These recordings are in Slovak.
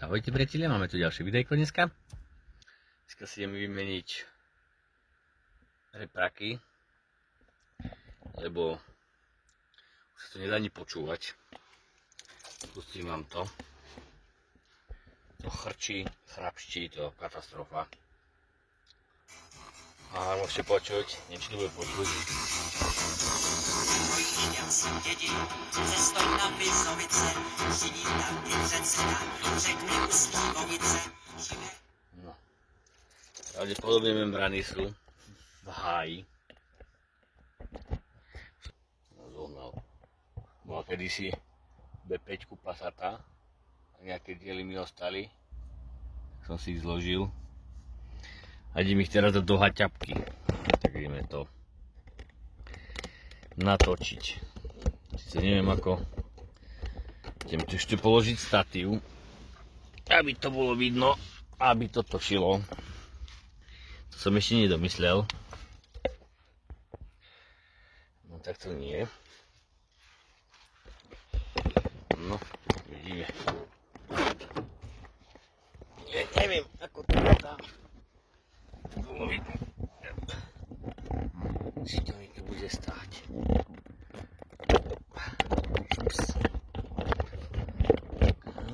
Ahojte priatelia, máme tu ďalšie videjko dneska. Dneska si ideme vymeniť repráky, lebo už sa to nedá ani počúvať. Pustím vám to. To chrčí, chrapští, to katastrofa. A môžete počuť, neviem, či to bude počuť. Viděl jsem dědinu, cestou na Vizovice, živí tam i předseda, řekne u Slivovice. No. Pravdepodobne membrany sú v háji. Zohnal. Bola kedysi B5 Passata a nejaké diely mi ostali, tak som si ich zložil. A idem ich teraz do haťapky, tak ideme to natočiť. Sice neviem ako, idem tu ešte položiť statív, aby to bolo vidno, aby to točilo. To som ešte nedomyslel. No tak to nie. No, vidíme. Neviem, ako to dá. Či to mi tu bude stáť.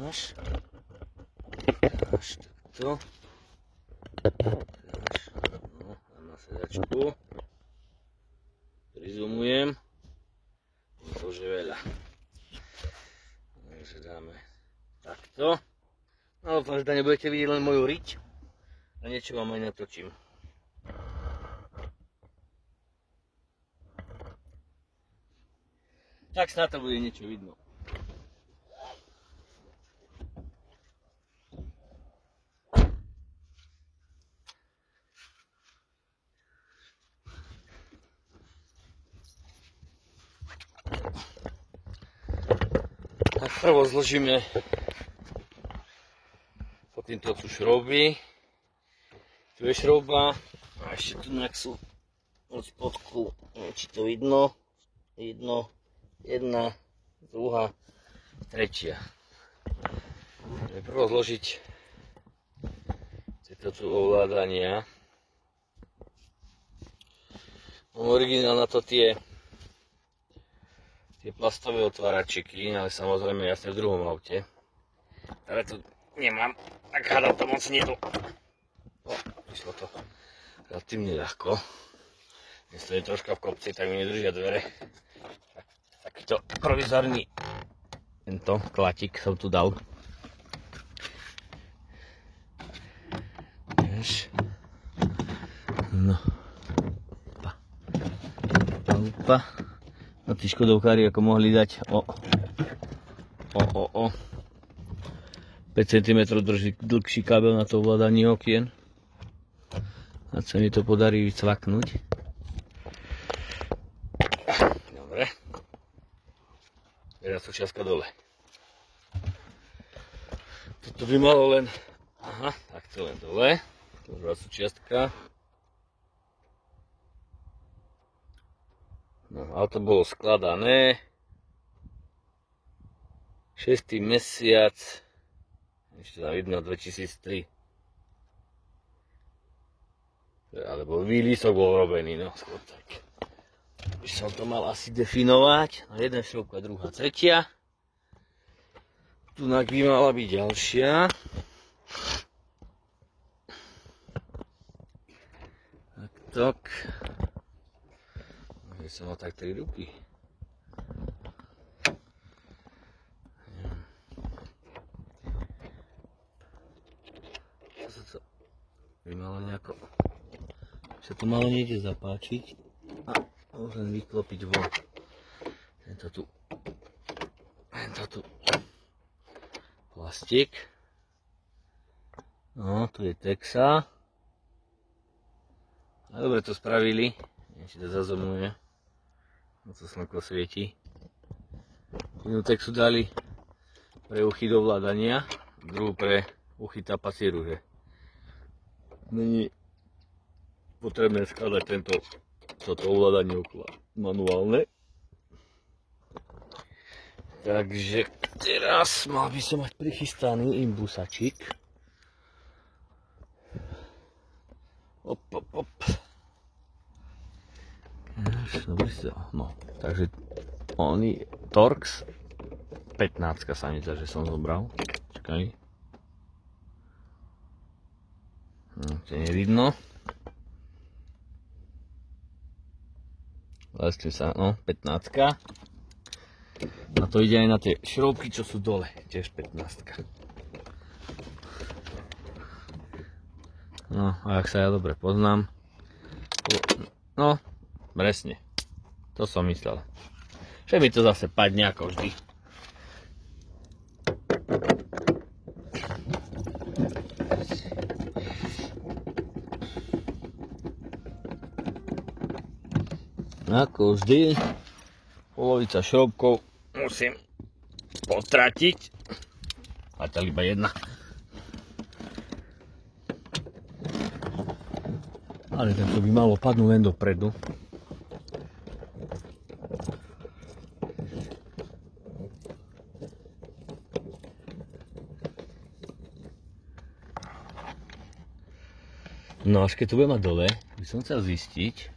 Až takto. No, dám na sedačku. Prizumujem. To už je veľa. Takže dáme takto. No dúfam, že tam nebudete vidieť len moju riť. A niečo vám aj natočím. Tak snad to bude niečo vidno. Tak prvo zložíme po týmto sú šrouby. Tu je šrouba a ešte tu sú od spodku, neviem, či to vidno. Jedna, druhá, tretia. Budeme prvo zložiť tieto tu ovládania. Mám originál na to tie plastové otváračiky, ale samozrejme jasne v druhom aute. Ale tu nemám, tak hádam to moc nie to. Vyšlo to relatívne ľahko. Dnes to je troška v kopci, tak mi nedržia dvere. Takýto provizorný tento klatik som tu dal. No. Opa. No tí škodovkári ako mohli dať 5 cm dlhší kábel na to ovládanie okien. A sa mi to podarí vycvaknúť. Dobre. Teraz súčiastka dole. Toto by malo len... Aha, takto len dole. Druhá súčiastka. No, auto bolo skladané. 6. mesiac. Ešte tam vidno 2003. Alebo výlisok bol robený, no skôr tak. By som to mal asi definovať. No, jedna šroubka, druhá, tretia. Tunak by mala byť ďalšia. Tak. Že som mal tak 3 ruky. Čo sa to by malo nejako... Sa to malo niekde zapáčiť a môžem vyklopiť von. Tento tu plastik. No, tu je Texa. A dobre to spravili. Ešte to zazomuje. No to slnko svieti. Jednu Texu dali pre uchy do vládania, druhú pre uchy tapacie rúže. Není potrebné skladať toto ovládanie manuálne. Takže teraz mal by som mať prichystaný imbusačik. Op. No, takže oni Torx 15 sa mi zdá, že som zobral. Čakaj. To nevidno. Leskli sa, no, 15. A to ide aj na tie šroubky, čo sú dole, tiež 15. No, a ak sa ja dobre poznám, no, presne, to som myslel. Že mi to zase padne ako vždy. Ako vždy, polovica šroubkov musím potratiť. A to iba jedna. Ale tento by malo padnúť len dopredu. No až keď to budem mať dole, by som chcel zistiť,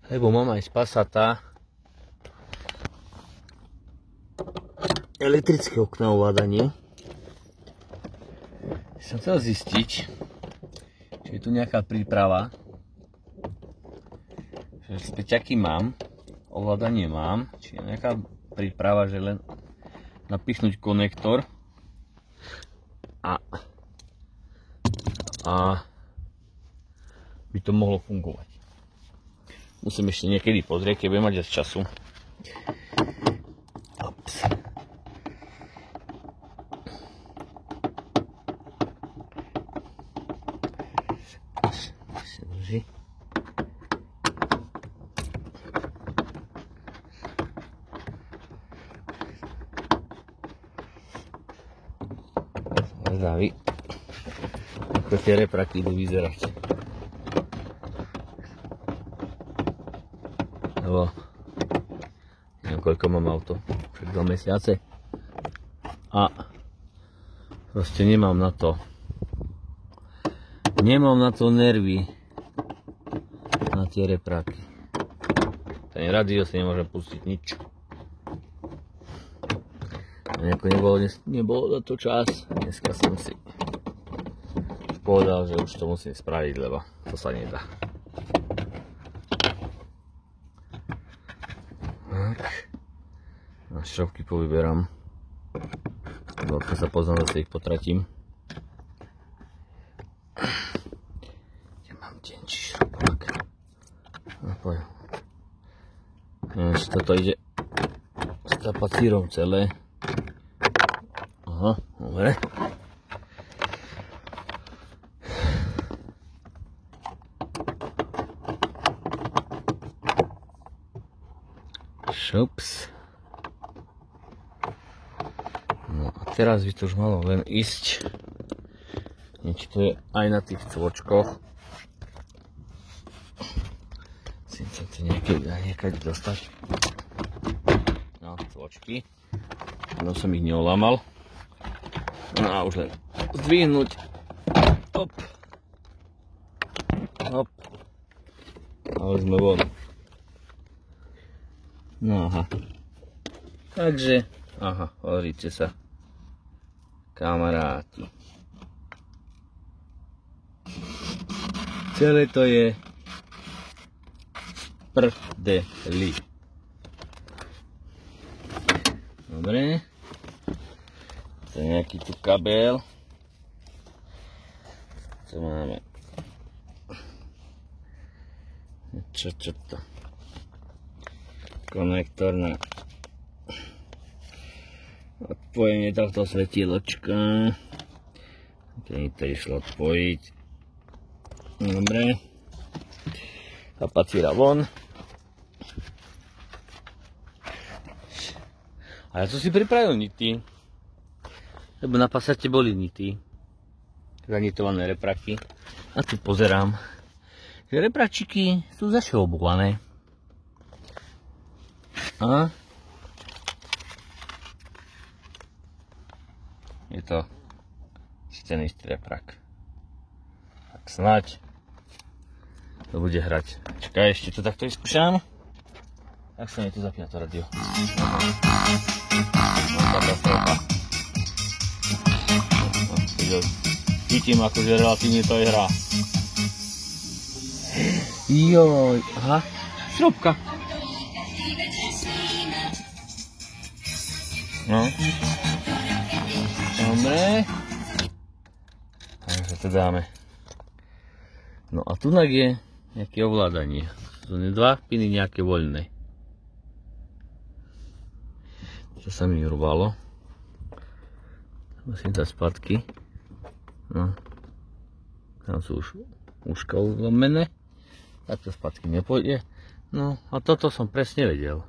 lebo mám aj z Passata elektrické okna ovládanie. Som chcel zistiť, či je tu nejaká príprava, že späťaky mám, ovládanie mám, či je nejaká príprava, že len napichnúť konektor a by to mohlo fungovať. Musím ešte niekedy pozrieť, keď budem mať viac času. Ops. Drží. Zdraví. Ako tie repraky idú vyzerať. Lebo neviem, koľko mám auto, však 2 mesiace a proste nemám na to nervy na tie repráky. Ten rádio si nemôžem pustiť nič. Nejako nebolo na to čas, dneska som si povedal, že už to musím spraviť, lebo to sa nedá. Šroubky povyberám, lebo keď sa poznám, zase ich potratím. Kde mám tenčí šroubák? No poďme. Neviem, či toto ide s kapacírom celé. Aha, dobre. Šups. Teraz by to už malo len ísť. Či to je aj na tých cvočkoch. Musím sa to niekedy dostať. No, cvočky. No som ich neolámal. No a už len zdvihnúť. Hop. Hop. Ale sme von. No aha. Takže, aha, hovoríte sa. Kamaráti. Celé to je prdeli. Dobre. To je nejaký tu kabel. Co máme? Čo to? Konektor na odpojenie tohto svetiločka. Keď to išlo odpojiť. Dobre. Kapacíra von. A ja som si pripravil nity. Lebo na Passate boli nity. Zanitované repraky. A tu pozerám, že repračiky sú zašroubované. A Je to stený striaprak. Tak snáď to bude hrať. Čakaj, ešte to takto vyskúšam. Tak sa mi tu zapína to radio. No, katastrofa. Cítim, akože relatívne to je hra. Joj, aha, šrobka. No. Dobre. Takže to dáme. No a tu je nejaké ovládanie. Sú dva piny nejaké voľné. Čo sa mi urvalo. Musím dať spadky. No. Tam sú už uška ulomené. Tak to spadky nepôjde. No a toto som presne vedel.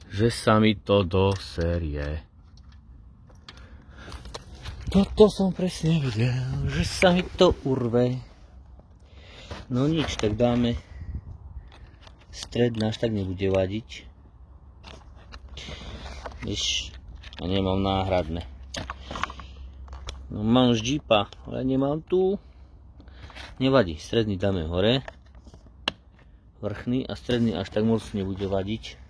Že sa mi to doserie. Toto som presne vedel. Že sa mi to urve. No nič, tak dáme stred, náš tak nebude vadiť. Víš, a nemám náhradné. No mám už Jeepa, ale nemám tu. Nevadí, stredný dáme hore. Vrchný a stredný až tak moc nebude vadiť.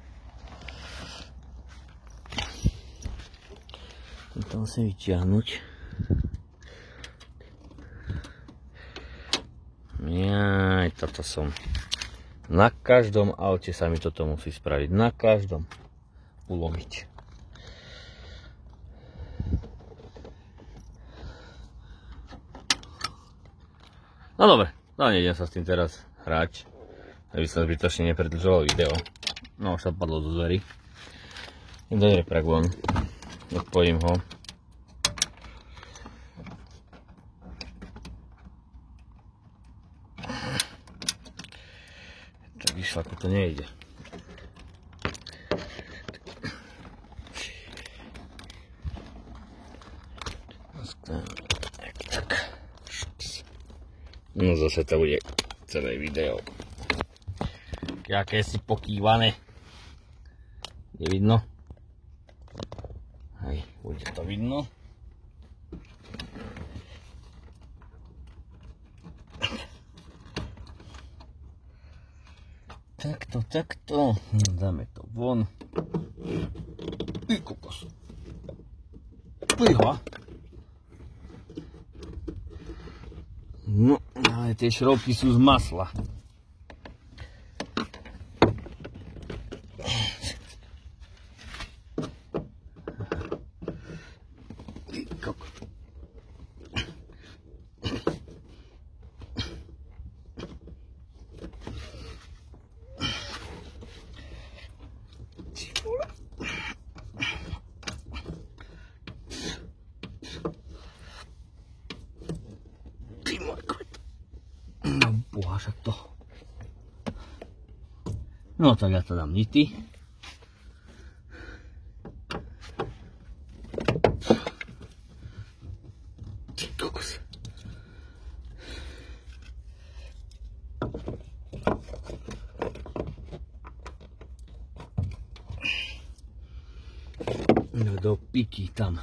To musím vyťahnuť. Jaj, toto som. Na každom aute sa mi toto musí spraviť. Na každom. Ulomiť. No dobre, nejdem sa s tým teraz hrať. Aby som zbytočne nepredĺžoval video. No už sa padlo do dverí. Dobre, prak von. Odpojím ho. Tak vyšľako to nejde. Tak. No zase to bude celé video. Jaké si pokývané. Nevidno? Hej, bude to vidno. Takto. Dáme to von. Kokos. Plyha. No, ale tie šroubky sú z masla. Však to. No tak ja to dám nity. Ty kokos. No do piky tam.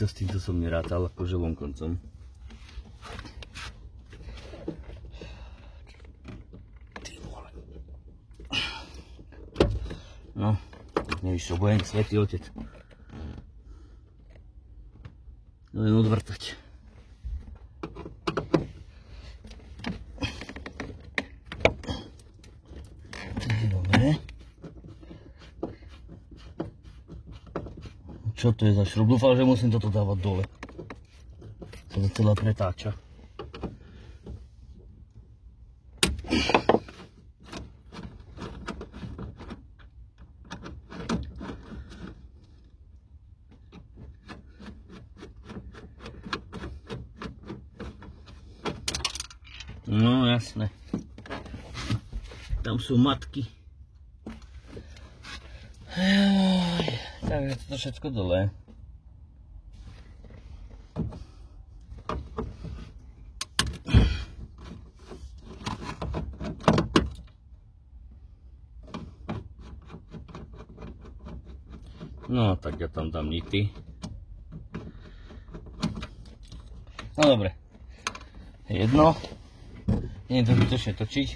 S týmto som nerátal akože vonkoncom. Ty vole. No, nevyšiel bojeň, svätý otec. No len odvrtať. Dobre. Čo to je za šroub? Dúfam, že musím toto dávať dole. Sa to celé pretáča. No jasné. Tam sú matky. Takže to všetko dole. No, tak ja tam dám nity. No dobre. Jedno. Idem to zbytočne točiť.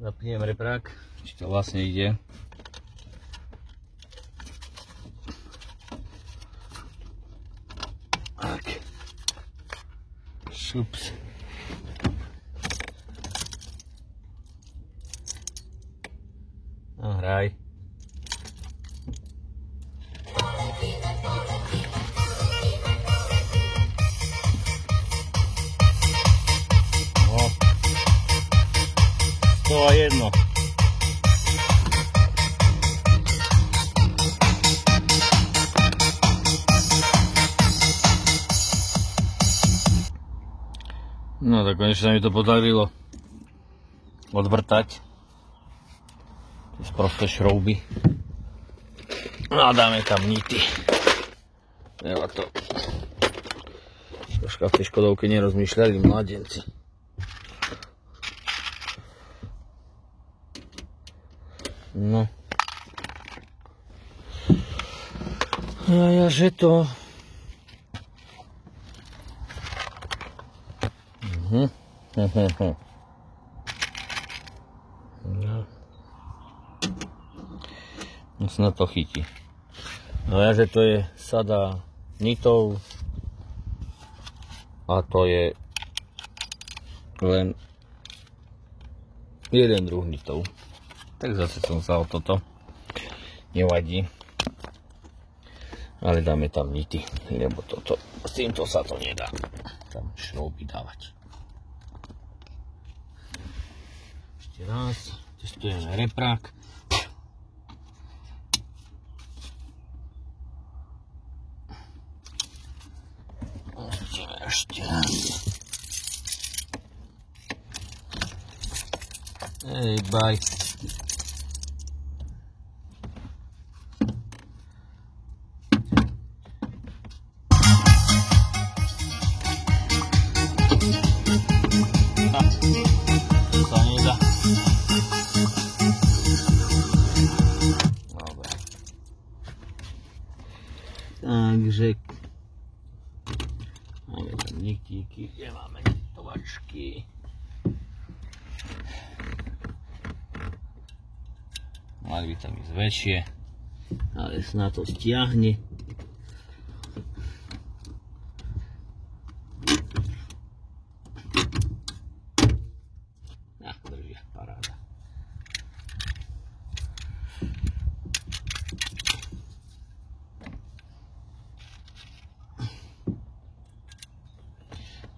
Zapnem reprák, či to vlastne ide. Tak. Šups. No hraj. To je jedno. No tak konečne sa mi to podarilo odvrtať. Z prosté šrouby. No a dáme tam nity. Treba to troška v tej Škodovke nerozmýšľali mladenci. No. A že to... No. Snad to chytí. No ja, že to je sada nitov a to je len jeden druh nitov. Tak zase som sa o toto. Nevadí. Ale dáme tam nity, lebo toto, s týmto sa to nedá. Tam šrouby dávať. Ešte raz. Testujeme reprák. Ešte raz. Hej, bye. Takže máme tam nitíky, kde máme nitovačky. Mali by tam ísť väčšie, ale snad to stiahne. Držia, paráda.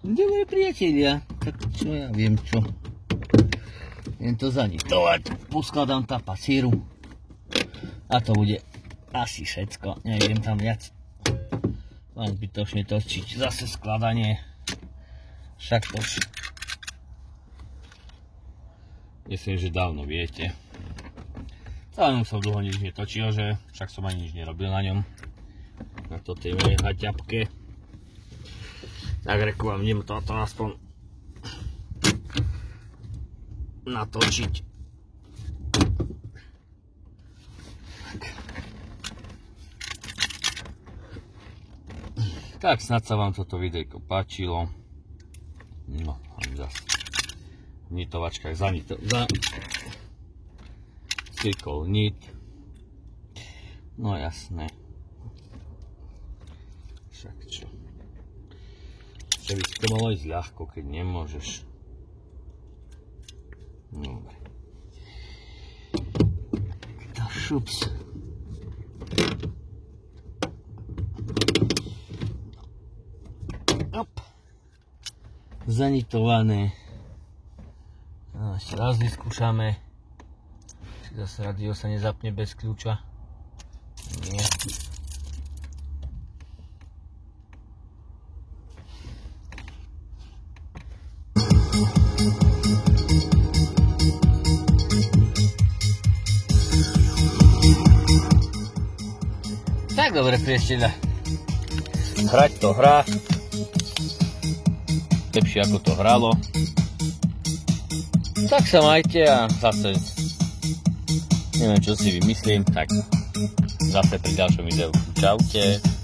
Dobre priatelia, tak čo ja viem čo. Viem to zanitovať. Poskladám tam pasíru. A to bude asi všetko. Nejdem tam viac. Len zbytočne točiť. Zase skladanie. Však to myslím, že dávno viete. Celým som dlho nič netočil, že však som ani nič nerobil na ňom. Na to tej mojej haťapke. Tak reku vám idem toto aspoň natočiť. Tak snad sa vám toto videjko páčilo. No a zase v nitovačkách cykol nit. No jasné. Však čo. Že by to malo ísť ľahko, keď nemôžeš. Dobre. To šups. Op. Zanitované. No, ešte raz vyskúšame. Či zase radio sa nezapne bez kľúča. Nie. Tak dobre, priateľa. Hrať to hrá. Lepšie ako to hralo. Tak sa majte a zase neviem čo si vymyslím, tak zase pri ďalšom videu. Čaute.